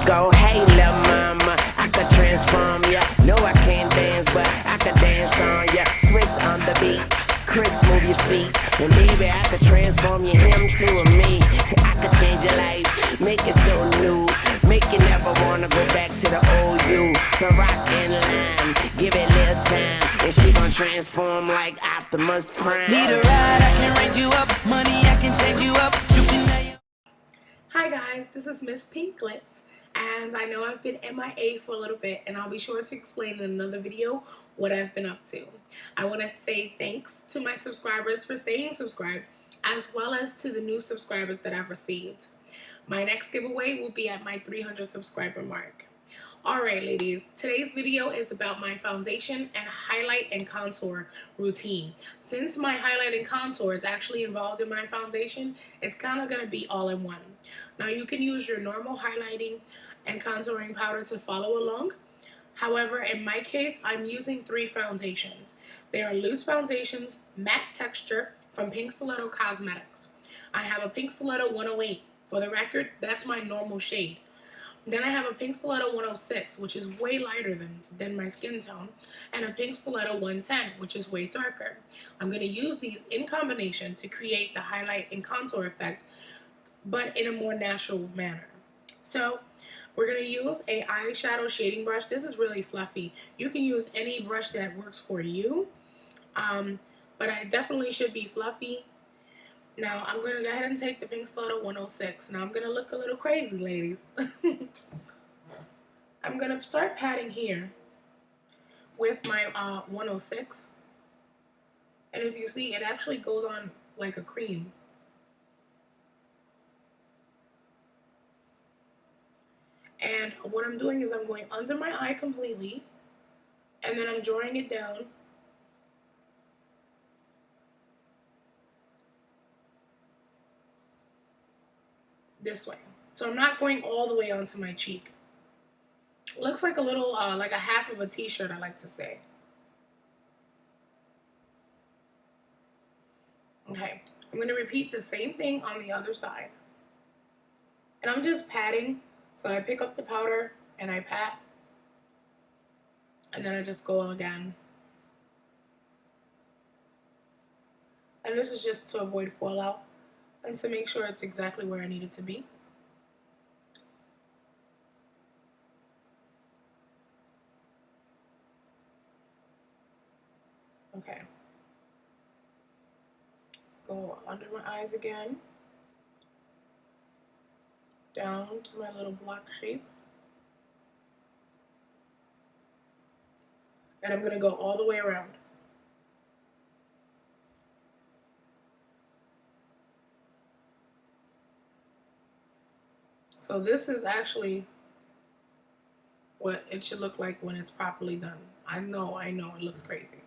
Go, hey, lil' mama, I could transform ya. No, I can't dance, but I could dance on ya. Swiss on the beat, Chris, move your feet. And baby, I could transform you, him to a me. I could change your life, make it so new. Make you never wanna go back to the old you. So rock in line, give it a little time, and she gon' transform like Optimus Prime. Need a ride, I can range you up. Money, I can change you up. You can. Hi guys, this is Miss Pinklets, and I know I've been MIA for a little bit, and I'll be sure to explain in another video what I've been up to. I want to say thanks to my subscribers for staying subscribed, as well as to the new subscribers that I've received. My next giveaway will be at my 300 subscriber mark. Alright ladies, today's video is about my foundation and highlight and contour routine. Since my highlight and contour is actually involved in my foundation, it's kind of going to be all in one. Now you can use your normal highlighting and contouring powder to follow along. However, in my case, I'm using 3 foundations. They are loose foundations, matte texture from Pink Stiletto Cosmetics. I have a Pink Stiletto 108. For the record, that's my normal shade. Then I have a Pink Stiletto 106, which is way lighter than my skin tone, and a Pink Stiletto 110, which is way darker. I'm going to use these in combination to create the highlight and contour effect, but in a more natural manner. So we're going to use a eyeshadow shading brush. This is really fluffy. You can use any brush that works for you, but I definitely should be fluffy. Now, I'm going to go ahead and take the Pink Stiletto 106. Now, I'm going to look a little crazy, ladies. I'm going to start patting here with my 106. And if you see, it actually goes on like a cream. And what I'm doing is I'm going under my eye completely. And then I'm drawing it down. This way. So I'm not going all the way onto my cheek. Looks like a little, like a half of a t-shirt, I like to say. Okay, I'm going to repeat the same thing on the other side. And I'm just patting. So I pick up the powder and I pat. And then I just go again. And this is just to avoid fallout and to make sure it's exactly where I need it to be. Okay. Go under my eyes again. Down to my little block shape. And I'm going to go all the way around. So this is actually what it should look like when it's properly done. I know, it looks crazy.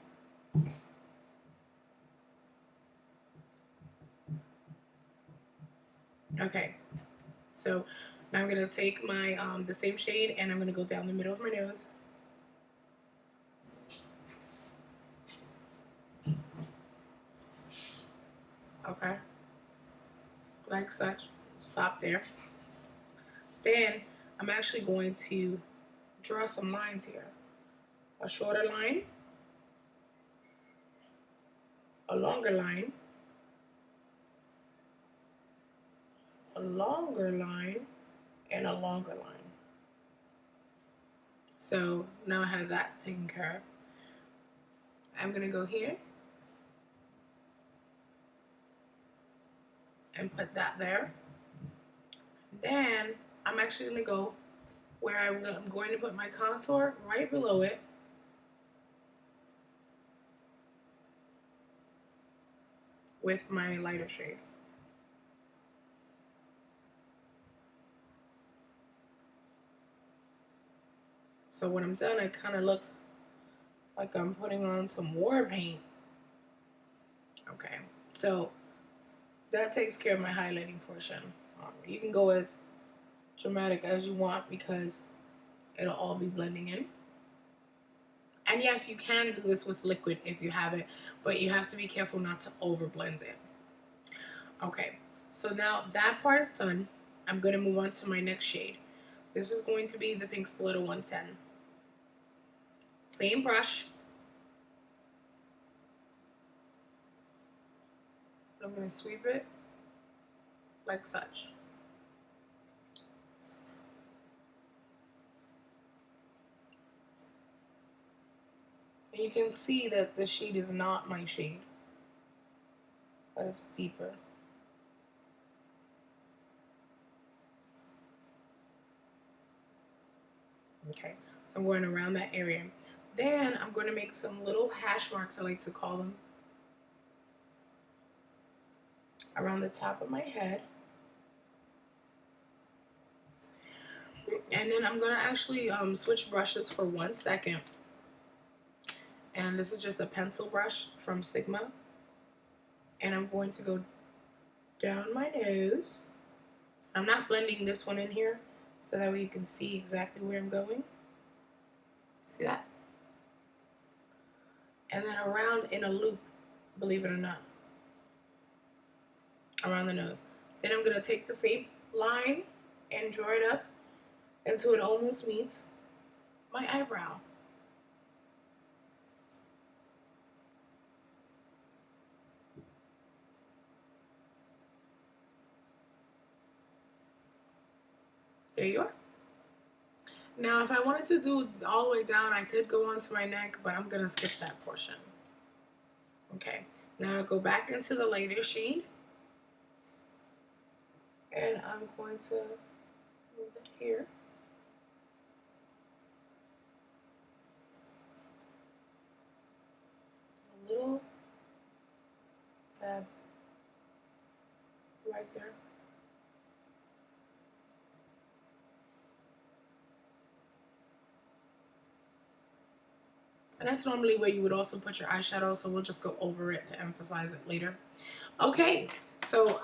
Okay, so now I'm gonna take my the same shade and I'm gonna go down the middle of my nose. Okay, like such. Stop there. Then I'm actually going to draw some lines here. A shorter line, a longer line, a longer line, and a longer line. So now I have that taken care of. I'm going to go here and put that there. Then I'm actually going to go where I'm going to put my contour right below it. With my lighter shade. So when I'm done, I kind of look like I'm putting on some war paint. Okay, so that takes care of my highlighting portion. You can go as dramatic as you want because it'll all be blending in. And yes, you can do this with liquid if you have it, but you have to be careful not to over blend it. Okay, so now that part is done. I'm going to move on to my next shade. This is going to be the Pink Stiletto 110. Same brush. I'm going to sweep it like such. And you can see that the shade is not my shade, but it's deeper. Okay, so I'm going around that area. Then I'm going to make some little hash marks, I like to call them, around the top of my head. And then I'm going to actually switch brushes for 1 second. And this is just a pencil brush from Sigma. And I'm going to go down my nose. I'm not blending this one in here, so that way you can see exactly where I'm going. See that? And then around in a loop, believe it or not, around the nose. Then I'm going to take the same line and draw it up until it almost meets my eyebrow. There you are. Now, if I wanted to do all the way down, I could go onto my neck, but I'm going to skip that portion. Okay. Now, go back into the lighter shade. And I'm going to move it here. A little dab right there. And that's normally where you would also put your eyeshadow, so we'll just go over it to emphasize it later. Okay, so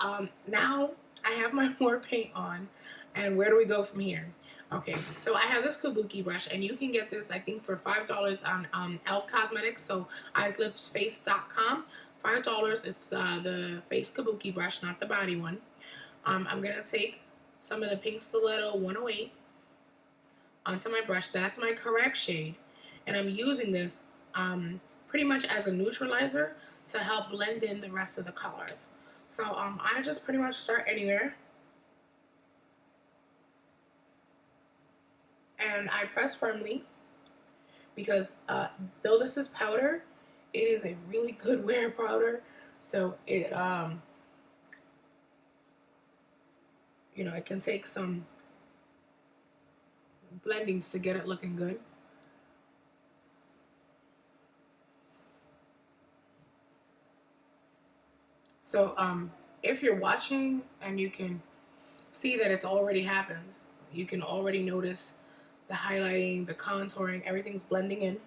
now I have my war paint on, and where do we go from here? Okay, so I have this Kabuki brush, and you can get this, I think, for $5 on e.l.f. Cosmetics, so eyeslipsface.com. $5 is the face Kabuki brush, not the body one. I'm going to take some of the Pink Stiletto 108 onto my brush. That's my correct shade. And I'm using this pretty much as a neutralizer to help blend in the rest of the colors. So I just pretty much start anywhere. And I press firmly because though this is powder, it is a really good wear powder. So it, you know, it can take some blendings to get it looking good. So if you're watching and you can see that it's already happened, you can already notice the highlighting, the contouring, everything's blending in.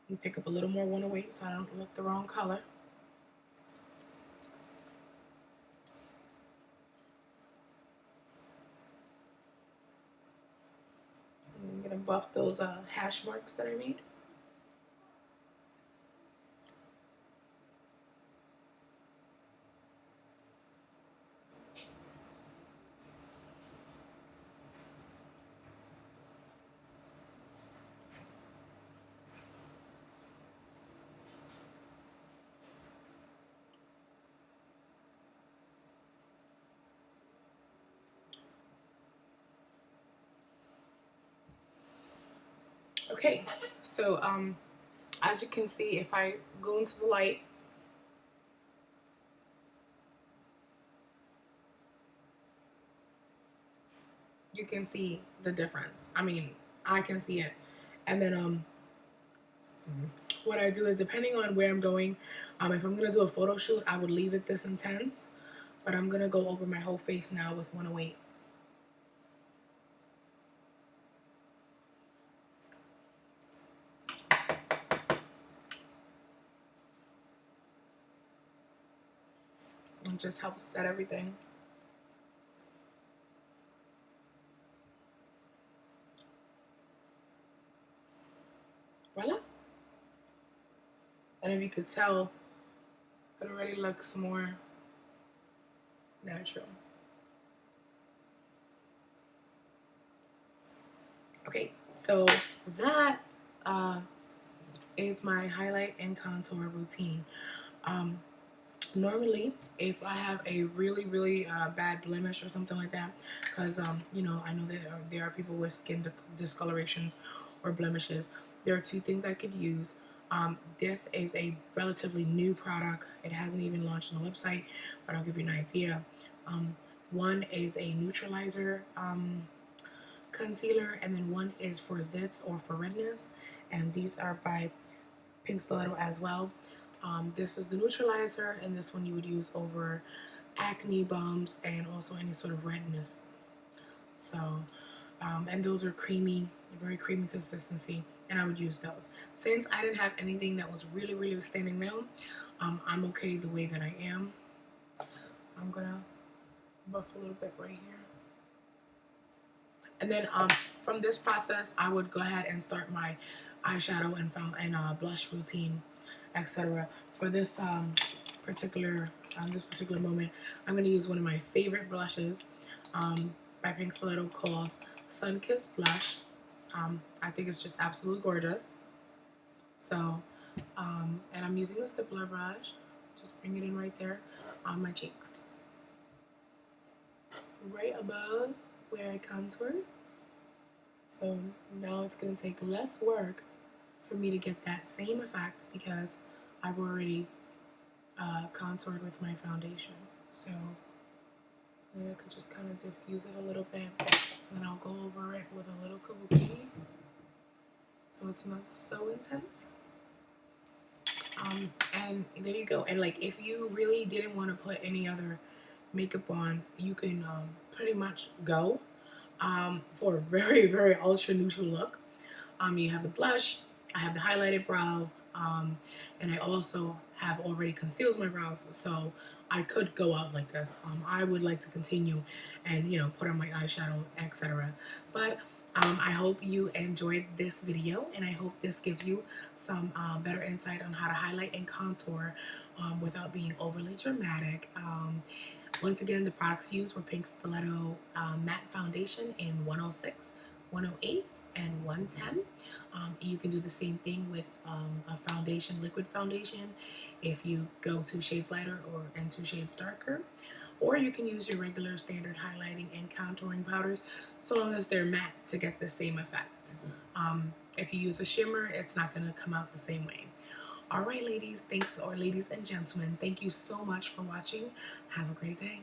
And pick up a little more 108 so I don't look the wrong color. And I'm gonna buff those hash marks that I made. Okay, so as you can see, if I go into the light, you can see the difference. I mean, I can see it. And then what I do is, depending on where I'm going, if I'm gonna do a photo shoot, I would leave it this intense, but I'm gonna go over my whole face now with 108. It just helps set everything. Voila. And if you could tell, it already looks more natural. Okay, so that is my highlight and contour routine. Normally, if I have a really bad blemish or something like that, because you know, I know that there are people with skin discolorations or blemishes, there are two things I could use. This is a relatively new product. It hasn't even launched on the website, but I'll give you an idea. One is a neutralizer concealer, and then one is for zits or for redness, and these are by Pink Stiletto as well. This is the neutralizer, and this one you would use over acne bumps and also any sort of redness. So, and those are creamy, very creamy consistency, and I would use those. Since I didn't have anything that was really standing out, I'm okay the way that I am. I'm gonna buff a little bit right here. And then from this process, I would go ahead and start my eyeshadow and blush routine, etc. For this particular moment, I'm going to use one of my favorite blushes by Pink Stiletto called Sunkised Blush. I think it's just absolutely gorgeous. So, and I'm using a stippler brush. Just bring it in right there on my cheeks, right above where I contoured. So now it's going to take less work for me to get that same effect because I've already contoured with my foundation. So then I could just kind of diffuse it a little bit, and then I'll go over it with a little kabuki so it's not so intense. And there you go. And like, if you really didn't want to put any other makeup on, you can pretty much go for a very ultra neutral look. You have the blush, I have the highlighted brow, and I also have already concealed my brows, so I could go out like this. I would like to continue and, you know, put on my eyeshadow, etc. But I hope you enjoyed this video, and I hope this gives you some better insight on how to highlight and contour without being overly dramatic. Once again, the products used were Pink Stiletto Matte Foundation in 106, 108, and 110. You can do the same thing with a foundation, liquid foundation, if you go 2 shades lighter and 2 shades darker. Or you can use your regular standard highlighting and contouring powders, so long as they're matte, to get the same effect. If you use a shimmer, it's not going to come out the same way. All right, ladies, ladies and gentlemen, thank you so much for watching. Have a great day.